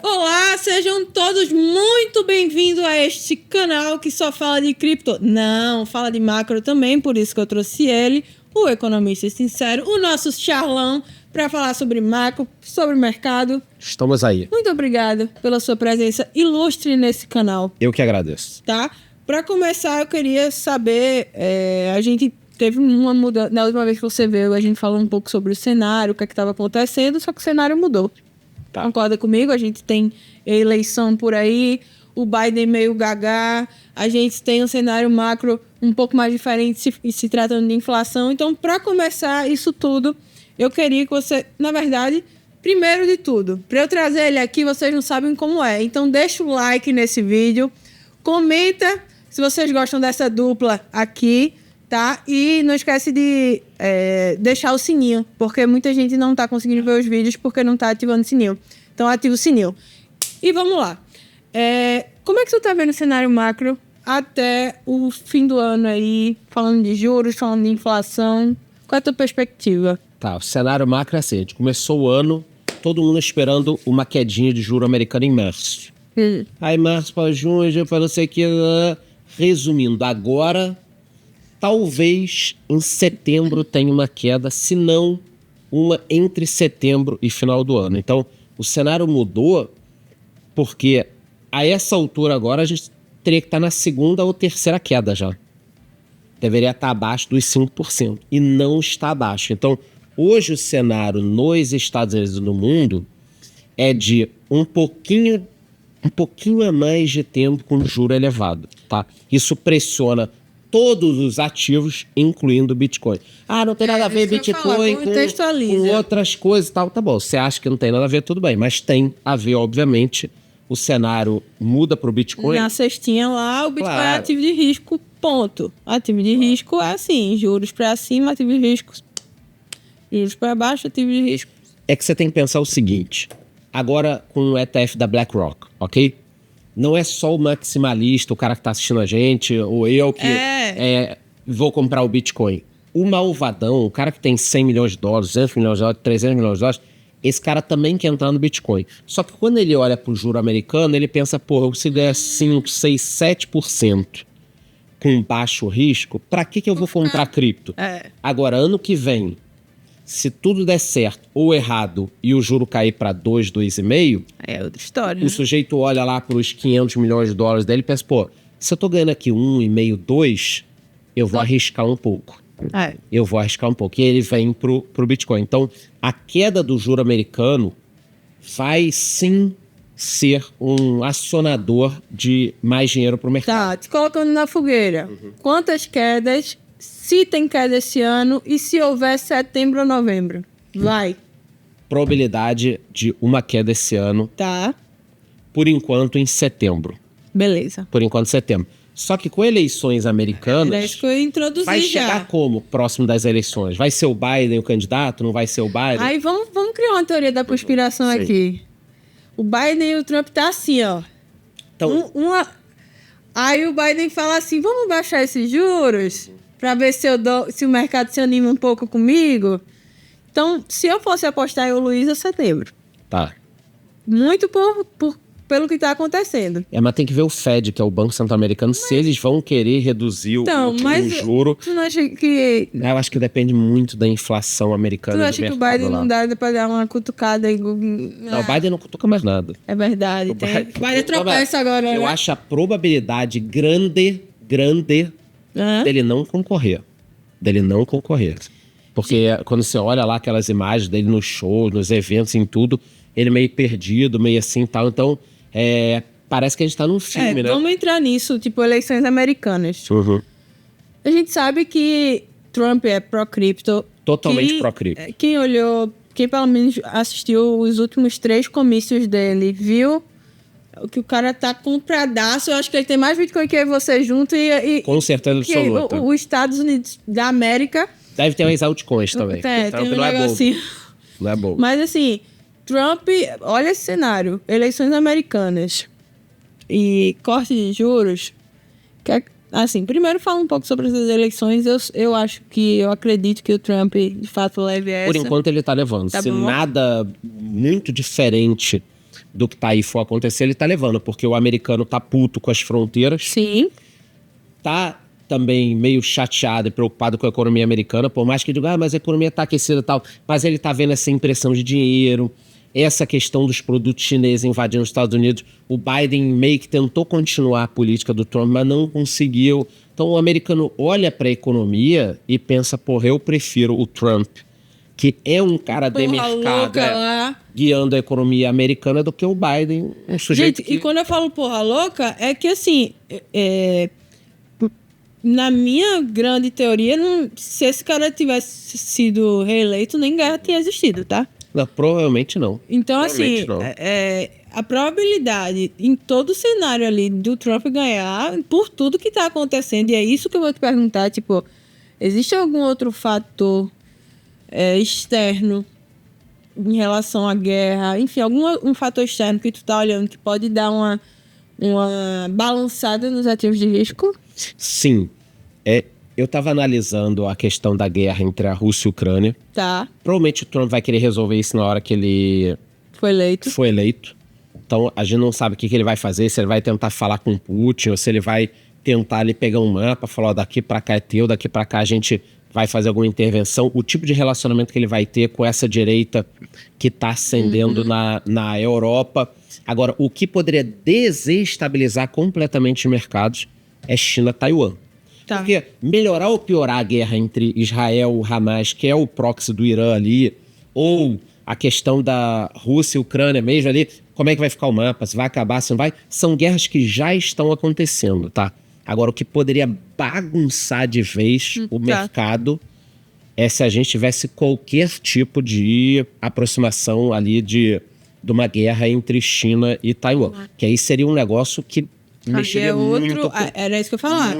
Olá, sejam todos muito bem-vindos a este canal que só fala de cripto. Não, fala de macro também, por isso que eu trouxe ele, o economista sincero, o nosso charlão, para falar sobre macro, sobre mercado. Estamos aí. Muito obrigada pela sua presença ilustre nesse canal. Eu que agradeço. Tá? Para começar, eu queria saber, a gente teve uma mudança, na última vez que você veio, a gente falou um pouco sobre o cenário, o que estava acontecendo, só que o cenário mudou. Tá. Concorda comigo? A gente tem eleição por aí, o Biden meio gaga, a gente tem um cenário macro um pouco mais diferente se tratando de inflação. Então, para começar isso tudo, eu queria que você, na verdade, primeiro de tudo, para eu trazer ele aqui, vocês não sabem como é. Então, deixa o like nesse vídeo, comenta se vocês gostam dessa dupla aqui, tá? E não esquece de deixar o sininho, porque muita gente não tá conseguindo ver os vídeos porque não tá ativando o sininho. Então, ativa o sininho. E vamos lá. Como é que você tá vendo o cenário macro até o fim do ano aí, falando de juros, falando de inflação? Qual é a tua perspectiva? Tá, o cenário macro é assim, a gente começou o ano, todo mundo esperando uma quedinha de juro americano em março. Aí março para junho, para não sei o que. Resumindo, agora, talvez em setembro tenha uma queda, se não uma entre setembro e final do ano. Então, o cenário mudou porque a essa altura agora a gente teria que estar na segunda ou terceira queda já. Deveria estar abaixo dos 5% e não está abaixo. Então, hoje o cenário nos Estados Unidos e no mundo é de um pouquinho a mais de tempo com juro elevado, tá? Isso pressiona todos os ativos, incluindo o Bitcoin. Ah, não tem nada a ver Bitcoin com outras coisas e tal. Tá bom, você acha que não tem nada a ver, tudo bem. Mas tem a ver, obviamente. O cenário muda para o Bitcoin. Na cestinha lá, o Bitcoin é ativo de risco, ponto. Ativo de risco é assim, juros para cima, ativo de risco. Juros para baixo, ativo de risco. É que você tem que pensar o seguinte... Agora com o ETF da BlackRock, ok? Não é só o maximalista, o cara que tá assistindo a gente, ou eu que vou comprar o Bitcoin. O malvadão, o cara que tem 100 milhões de dólares, 200 milhões de dólares, 300 milhões de dólares, esse cara também quer entrar no Bitcoin. Só que quando ele olha pro juro americano, ele pensa, pô, se der 5, 6, 7% com baixo risco, pra que eu vou comprar cripto? Agora, ano que vem, se tudo der certo ou errado e o juro cair para 2, 2,5... É outra história. O sujeito olha lá para os 500 milhões de dólares dele e pensa, pô, se eu tô ganhando aqui 1,5, 2, eu vou arriscar um pouco. Eu vou arriscar um pouco. E ele vem pro Bitcoin. Então, a queda do juro americano vai sim ser um acionador de mais dinheiro pro mercado. Tá, te colocando na fogueira. Quantas quedas... Se tem queda esse ano e se houver setembro ou novembro? Vai. Probabilidade de uma queda esse ano. Tá. Por enquanto, em setembro. Beleza. Por enquanto, setembro. Só que com eleições americanas... É isso que eu introduzi vai chegar como próximo das eleições? Vai ser o Biden o candidato? Não vai ser o Biden? Aí vamos criar uma teoria da conspiração aqui. O Biden e o Trump tá assim, ó. Então... Aí o Biden fala assim, vamos baixar esses juros... para ver se o mercado se anima um pouco comigo. Então, se eu fosse apostar em o Luiz, é setembro. Tá. Muito pelo que está acontecendo. Mas tem que ver o Fed, que é o Banco Central Americano, se eles vão querer reduzir o juro. Tu não acha que... Eu acho que depende muito da inflação americana. Tu não acha que o Biden não dá para dar uma cutucada aí? Não, o Biden não cutuca mais nada. É verdade. O Biden tropeça agora, né? Eu acho a probabilidade grande dele não concorrer. Porque quando você olha lá aquelas imagens dele nos shows, nos eventos, em tudo, ele meio perdido, meio assim e tal. Então, parece que a gente tá num filme, né? Vamos entrar nisso, tipo, eleições americanas. A gente sabe que Trump é pró-cripto. Totalmente pró-cripto. Quem pelo menos assistiu os últimos 3 comícios dele, viu que o cara tá compradaço. Eu acho que ele tem mais Bitcoin que você junto e com certeza absoluta. Os Estados Unidos da América... Deve ter umas altcoins também. Tem um negocinho. Não é bobo. Mas assim, Trump... Olha esse cenário. Eleições americanas e corte de juros. Assim, primeiro fala um pouco sobre essas eleições. Eu acredito que o Trump, de fato, leve essa. Por enquanto ele tá levando. Se nada muito diferente do que tá aí for acontecer, ele tá levando, porque o americano tá puto com as fronteiras. Sim. Tá também meio chateado e preocupado com a economia americana, por mais que diga, mas a economia tá aquecida e tal, mas ele tá vendo essa impressão de dinheiro, essa questão dos produtos chineses invadindo os Estados Unidos. O Biden meio que tentou continuar a política do Trump, mas não conseguiu. Então o americano olha para a economia e pensa, porra, eu prefiro o Trump, que é um cara de mercado, guiando a economia americana, do que o Biden, um sujeito. Gente, e quando eu falo porra louca, é que assim, na minha grande teoria, se esse cara tivesse sido reeleito, nem guerra tinha existido, tá? Não, provavelmente não. Então, assim, a probabilidade em todo o cenário ali do Trump ganhar, por tudo que tá acontecendo, e é isso que eu vou te perguntar, tipo, existe algum outro fator externo em relação à guerra, enfim, um fator externo que tu tá olhando que pode dar uma balançada nos ativos de risco? Sim. Eu estava analisando a questão da guerra entre a Rússia e a Ucrânia. Tá. Provavelmente o Trump vai querer resolver isso na hora que ele foi eleito. Então a gente não sabe o que ele vai fazer, se ele vai tentar falar com o Putin, ou se ele vai tentar ali pegar um mapa, falar, daqui para cá é teu, daqui para cá a gente vai fazer alguma intervenção. O tipo de relacionamento que ele vai ter com essa direita que está ascendendo na Europa. Agora, o que poderia desestabilizar completamente os mercados é China-Taiwan. Tá. Porque melhorar ou piorar a guerra entre Israel e Hamas, que é o proxy do Irã ali, ou a questão da Rússia e Ucrânia mesmo ali, como é que vai ficar o mapa, se vai acabar, se não vai, são guerras que já estão acontecendo, tá? Agora, o que poderia bagunçar de vez o mercado é se a gente tivesse qualquer tipo de aproximação ali de uma guerra entre China e Taiwan. Que aí seria um negócio que era isso que eu falava.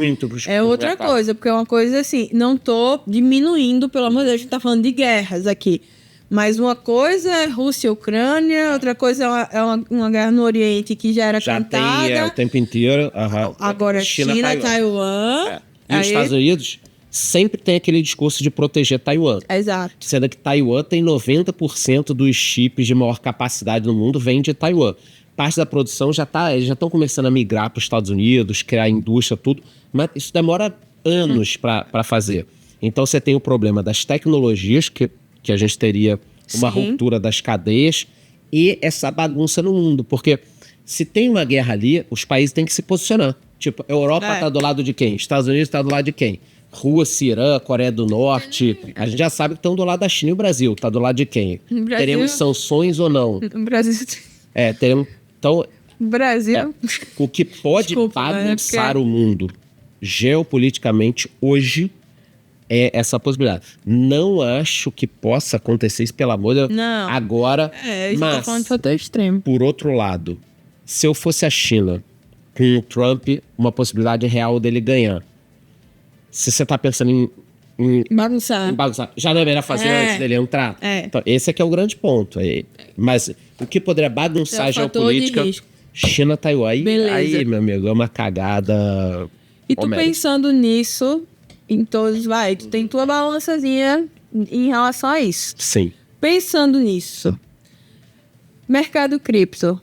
É outra coisa, porque é uma coisa assim, não tô diminuindo, pelo amor de Deus, a gente tá falando de guerras aqui. Mas uma coisa é Rússia e Ucrânia, outra coisa é uma guerra no Oriente que já era cantada. Já tem o tempo inteiro. Agora China, Taiwan. E os Estados Unidos sempre tem aquele discurso de proteger Taiwan. Exato. Sendo que Taiwan tem 90% dos chips de maior capacidade no mundo vem de Taiwan. Parte da produção eles já estão começando a migrar para os Estados Unidos, criar indústria, tudo, mas isso demora anos para fazer. Então você tem o problema das tecnologias, que a gente teria uma ruptura das cadeias, e essa bagunça no mundo, porque se tem uma guerra ali, os países têm que se posicionar. Tipo, a Europa está do lado de quem? Estados Unidos está do lado de quem? Rússia, Irã, Coreia do Norte, a gente já sabe que estão do lado da China, e o Brasil está do lado de quem? Teremos sanções ou não? O Brasil... teremos... Então, Brasil. O que pode bagunçar o mundo geopoliticamente hoje é essa possibilidade. Não acho que possa acontecer isso, pelo amor de Deus, agora. Mas, falando de fator extremo. Por outro lado, se eu fosse a China, com o Trump, uma possibilidade real dele ganhar. Se você está pensando em bagunçar, já não é melhor fazer antes dele entrar? Então, esse aqui é o grande ponto. Mas o que poderia bagunçar a geopolítica? China, Taiwan. Aí, meu amigo, é uma cagada. E tu pensando nisso, em todos, tu tem tua balançazinha em relação a isso. Sim. Pensando nisso, mercado cripto,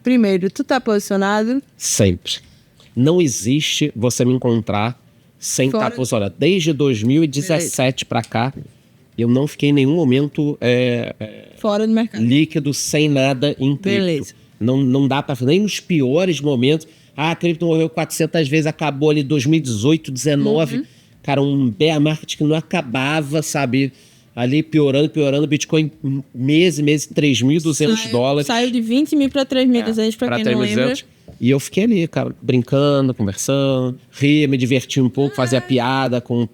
primeiro, tu tá posicionado? Sempre. Não existe você me encontrar sem estar posicionado. Desde 2017 para cá, eu não fiquei em nenhum momento fora do mercado, líquido, sem nada em cripto. Não dá para fazer, nem nos piores momentos. A cripto morreu 400 vezes, acabou ali 2018, 2019. Cara, um bear market que não acabava, sabe? Ali piorando, Bitcoin mês, $3.200. Saiu de 20 mil para 3.200, para quem não lembra. E eu fiquei ali, cara, brincando, conversando, ria, me divertia um pouco, fazia piada com,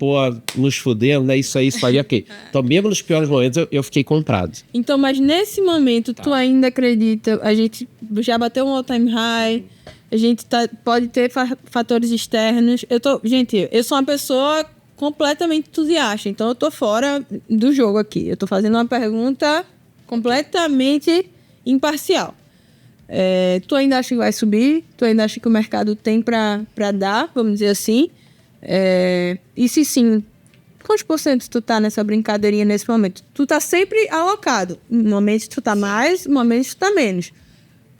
nos fudemos, né? Isso aí, ok. Então, mesmo nos piores momentos, eu fiquei comprado. Então, mas nesse momento, tu ainda acredita? A gente já bateu um all-time high, a gente pode ter fatores externos. Gente, eu sou uma pessoa completamente entusiasta, então eu tô fora do jogo aqui. Eu tô fazendo uma pergunta completamente imparcial. Tu ainda acha que vai subir? Tu ainda acha que o mercado tem para dar, vamos dizer assim? E se sim, quantos % tu tá nessa brincadeirinha nesse momento? Tu tá sempre alocado. Momentos tu tá mais, momentos tu tá menos.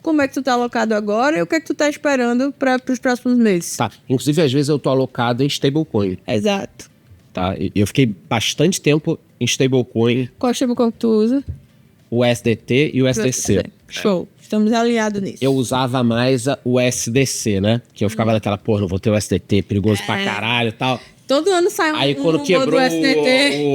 como é que tu tá alocado agora e o que é que tu tá esperando para os próximos meses. Tá. Inclusive, às vezes eu tô alocado em stablecoin. Exato. Tá? Eu fiquei bastante tempo em stablecoin. Qual stablecoin que tu usa? O USDT e o SDC. Show. Estamos alinhados nisso. Eu usava mais o SDC, né? Que eu ficava naquela, não vou ter o SDT, perigoso pra caralho e tal. Todo ano sai Aí quando quebrou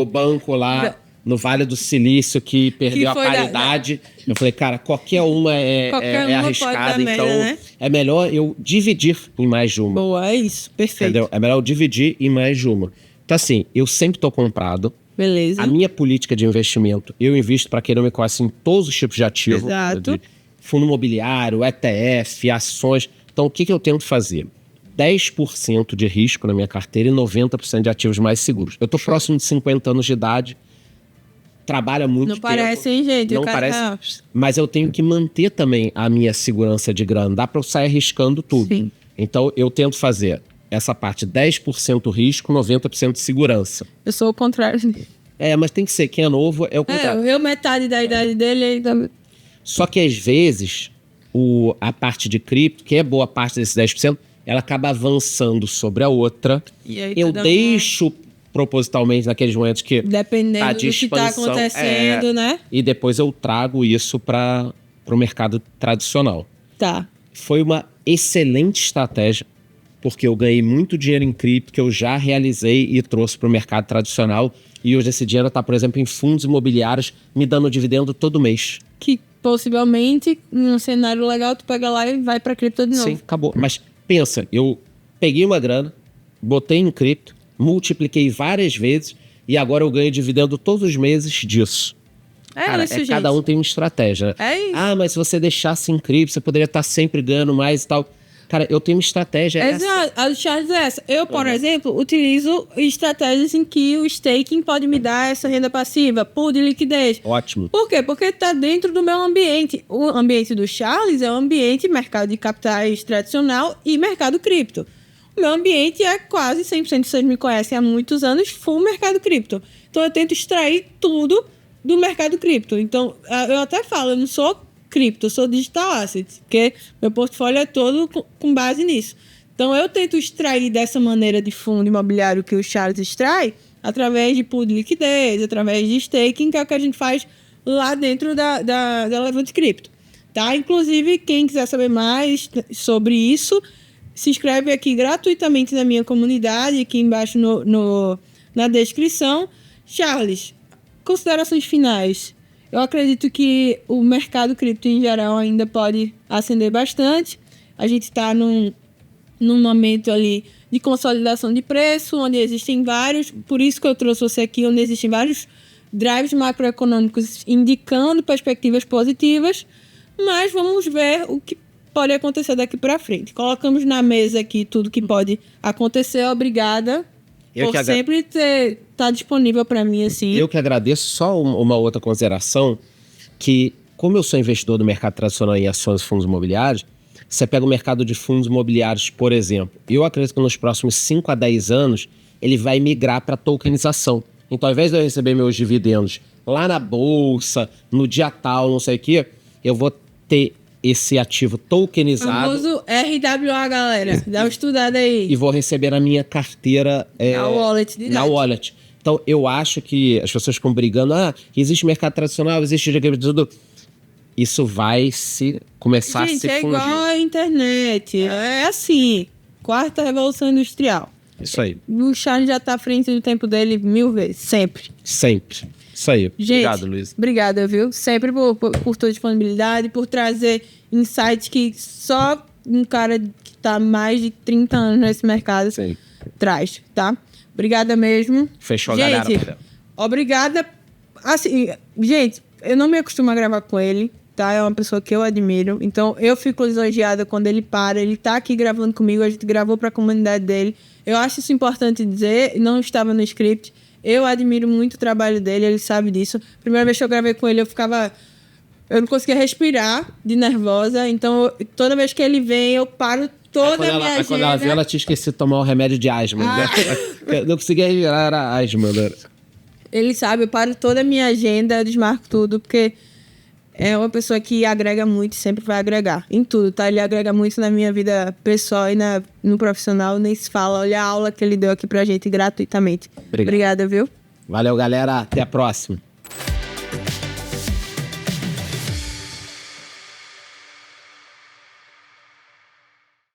o banco lá no Vale do Silício, que perdeu a paridade, eu falei, cara, qualquer uma é arriscada, então né? É melhor eu dividir em mais de uma. Boa, é isso. Perfeito. Entendeu? É melhor eu dividir em mais de uma. Então assim, eu sempre tô comprado. Beleza. A minha política de investimento, eu invisto, para quem não me conhece, em todos os tipos de ativo. Exato. Fundo imobiliário, ETF, ações. Então, o que eu tento fazer? 10% de risco na minha carteira e 90% de ativos mais seguros. Eu tô próximo de 50 anos de idade, trabalho há muito tempo. Não parece, hein, gente? Não parece. Mas eu tenho que manter também a minha segurança de grana. Dá para eu sair arriscando tudo. Sim. Então, eu tento fazer essa parte 10% risco, 90% de segurança. Eu sou o contrário. Mas tem que ser. Quem é novo é o contrário. Eu metade da idade dele ainda... Só que às vezes a parte de cripto, que é boa parte desses 10%, ela acaba avançando sobre a outra. E aí, eu deixo propositalmente naqueles momentos que dependendo tá do que está acontecendo, né? E depois eu trago isso para o mercado tradicional. Tá. Foi uma excelente estratégia, porque eu ganhei muito dinheiro em cripto que eu já realizei e trouxe para o mercado tradicional. E hoje esse dinheiro está, por exemplo, em fundos imobiliários, me dando dividendo todo mês. Que possivelmente, num cenário legal, tu pega lá e vai para cripto de novo. Sim, acabou. Mas pensa, eu peguei uma grana, botei em cripto, multipliquei várias vezes e agora eu ganho dividendo todos os meses disso. Cara, isso, gente. Cada um tem uma estratégia. É isso. Mas se você deixasse em cripto, você poderia estar sempre ganhando mais e tal. Cara, eu tenho uma estratégia. Exato, a do Charles é essa. Eu, por exemplo, utilizo estratégias em que o staking pode me dar essa renda passiva, pool de liquidez. Ótimo. Por quê? Porque está dentro do meu ambiente. O ambiente do Charles é o ambiente mercado de capitais tradicional e mercado cripto. O meu ambiente é quase 100%, vocês me conhecem há muitos anos, full mercado cripto. Então eu tento extrair tudo do mercado cripto. Então, eu até falo, eu não sou cripto, eu sou digital assets, porque meu portfólio é todo com base nisso. Então, eu tento extrair dessa maneira de fundo imobiliário que o Charles extrai, através de pool de liquidez, através de staking, que é o que a gente faz lá dentro da Levante Cripto. Tá? Inclusive, quem quiser saber mais sobre isso, se inscreve aqui gratuitamente na minha comunidade, aqui embaixo na descrição. Charles, considerações finais. Eu acredito que o mercado cripto em geral ainda pode ascender bastante. A gente está num momento ali de consolidação de preço, onde existem vários, por isso que eu trouxe você aqui, onde existem vários drives macroeconômicos indicando perspectivas positivas, mas vamos ver o que pode acontecer daqui para frente. Colocamos na mesa aqui tudo que pode acontecer. Obrigada por sempre estar disponível para mim assim. Eu que agradeço. Só uma outra consideração, que como eu sou investidor do mercado tradicional em ações e fundos imobiliários, você pega o mercado de fundos imobiliários, por exemplo, eu acredito que nos próximos 5 a 10 anos ele vai migrar para tokenização. Então, ao invés de eu receber meus dividendos lá na bolsa, no dia tal, não sei o quê, eu vou ter esse ativo tokenizado. Famoso RWA, galera. Dá uma estudada aí. E vou receber na minha carteira... na wallet. Na wallet. Então, eu acho que as pessoas ficam brigando, existe mercado tradicional, existe tudo. Isso vai começar a se fundir. É igual a internet. É assim, quarta revolução industrial. Isso aí. O Charles já está à frente do tempo dele 1000 vezes. Sempre. Isso aí. Gente, obrigado, Luiz. Obrigada, viu? Sempre por tua disponibilidade, por trazer insights que só um cara que está mais de 30 anos nesse mercado traz, tá? Obrigada mesmo. Fechou, gente, galera. Obrigada. Assim, gente, eu não me acostumo a gravar com ele, tá? É uma pessoa que eu admiro. Então, eu fico lisonjeada quando ele para. Ele tá aqui gravando comigo, a gente gravou para a comunidade dele. Eu acho isso importante dizer, não estava no script. Eu admiro muito o trabalho dele, ele sabe disso. Primeira vez que eu gravei com ele, eu não conseguia respirar de nervosa. Então, toda vez que ele vem, eu paro toda a minha agenda. Quando ela viu, ela tinha esquecido de tomar o remédio de asma. Né? Não conseguia respirar, era asma. Né? Ele sabe, eu paro toda a minha agenda, eu desmarco tudo, porque é uma pessoa que agrega muito e sempre vai agregar. Em tudo, tá? Ele agrega muito na minha vida pessoal e no profissional. Nem se fala. Olha a aula que ele deu aqui pra gente gratuitamente. Obrigada, viu? Valeu, galera. Até a próxima.